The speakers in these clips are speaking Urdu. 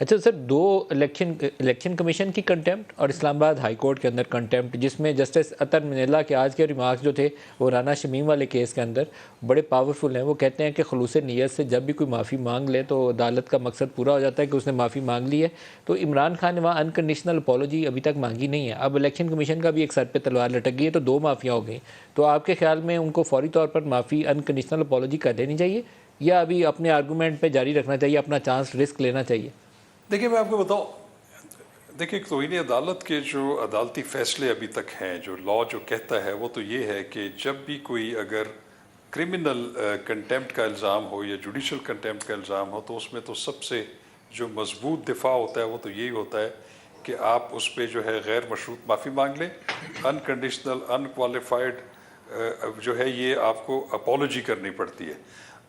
اچھا سر، دو الیکشن کمیشن کی کنٹیمپٹ اور اسلام آباد ہائی کورٹ کے اندر کنٹیمپٹ، جس میں جسٹس عطر منیلا کے آج کے ریمارکس جو تھے وہ رانا شمیم والے کیس کے اندر بڑے پاورفل ہیں. وہ کہتے ہیں کہ خلوص نیت سے جب بھی کوئی معافی مانگ لے تو عدالت کا مقصد پورا ہو جاتا ہے کہ اس نے معافی مانگ لی ہے. تو عمران خان نے وہاں انکنڈیشنل اپولوجی ابھی تک مانگی نہیں ہے. اب الیکشن کمیشن کا بھی ایک سر پہ تلوار لٹک گئی ہے، تو دو معافیاں ہو گئیں. تو آپ کے خیال میں ان کو فوری طور پر معافی انکنڈیشنل اپولوجی کر دینی چاہیے، یا ابھی اپنے آرگومنٹ پہ جاری رکھنا چاہیے، اپنا چانس رسک لینا چاہیے؟ دیکھیں میں آپ کو بتاؤں، دیکھیں توہین عدالت کے جو عدالتی فیصلے ابھی تک ہیں، جو لا جو کہتا ہے وہ تو یہ ہے کہ جب بھی کوئی اگر کرمنل کنٹیمپٹ کا الزام ہو یا جوڈیشل کنٹیمپٹ کا الزام ہو، تو اس میں تو سب سے جو مضبوط دفاع ہوتا ہے وہ تو یہی ہوتا ہے کہ آپ اس پہ جو ہے غیر مشروط معافی مانگ لیں. انکنڈیشنل انکوالیفائڈ جو ہے یہ آپ کو اپولوجی کرنی پڑتی ہے.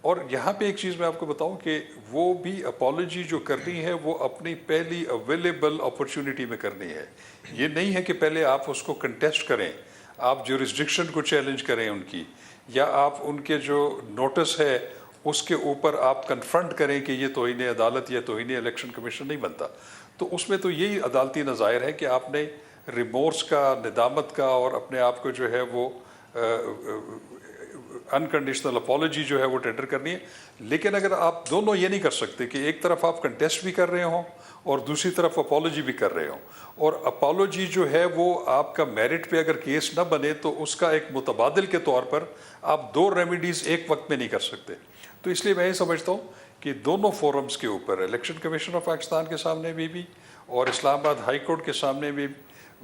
اور یہاں پہ ایک چیز میں آپ کو بتاؤں کہ وہ بھی اپولوجی جو کرنی ہے وہ اپنی پہلی اویلیبل اپرچونٹی میں کرنی ہے. یہ نہیں ہے کہ پہلے آپ اس کو کنٹیسٹ کریں، آپ جورسڈکشن کو چیلنج کریں ان کی، یا آپ ان کے جو نوٹس ہے اس کے اوپر آپ کنفرنٹ کریں کہ یہ توہین عدالت یا توہین الیکشن کمیشن نہیں بنتا. تو اس میں تو یہی عدالتی نظائر ہے کہ آپ نے ریمورس کا، ندامت کا، اور اپنے آپ کو جو ہے وہ انکنڈیشنل اپولوجی جو ہے وہ ٹینڈر کرنی ہے. لیکن اگر آپ دونوں یہ نہیں کر سکتے کہ ایک طرف آپ کنٹیسٹ بھی کر رہے ہوں اور دوسری طرف اپولوجی بھی کر رہے ہوں، اور اپولوجی جو ہے وہ آپ کا میرٹ پہ اگر کیس نہ بنے تو اس کا ایک متبادل کے طور پر آپ دو ریمیڈیز ایک وقت میں نہیں کر سکتے. تو اس لیے میں یہ سمجھتا ہوں کہ دونوں فورمز کے اوپر، الیکشن کمیشن آف پاکستان کے سامنے بھی اور اسلام آباد ہائی کورٹ کے سامنے بھی،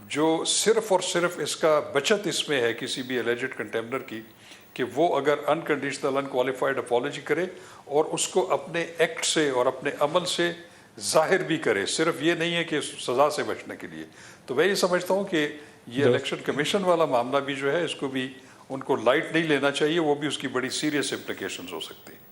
جو صرف اور صرف اس کا بچت اس میں ہے کسی بھی الیجڈ کنٹیمنر کی، کہ وہ اگر انکنڈیشنل انکوالیفائڈ اپولوجی کرے اور اس کو اپنے ایکٹ سے اور اپنے عمل سے ظاہر بھی کرے، صرف یہ نہیں ہے کہ سزا سے بچنے کے لیے. تو میں یہ سمجھتا ہوں کہ یہ الیکشن کمیشن والا معاملہ بھی جو ہے اس کو بھی ان کو لائٹ نہیں لینا چاہیے، وہ بھی اس کی بڑی سیریس امپلیکیشنز ہو سکتی ہیں.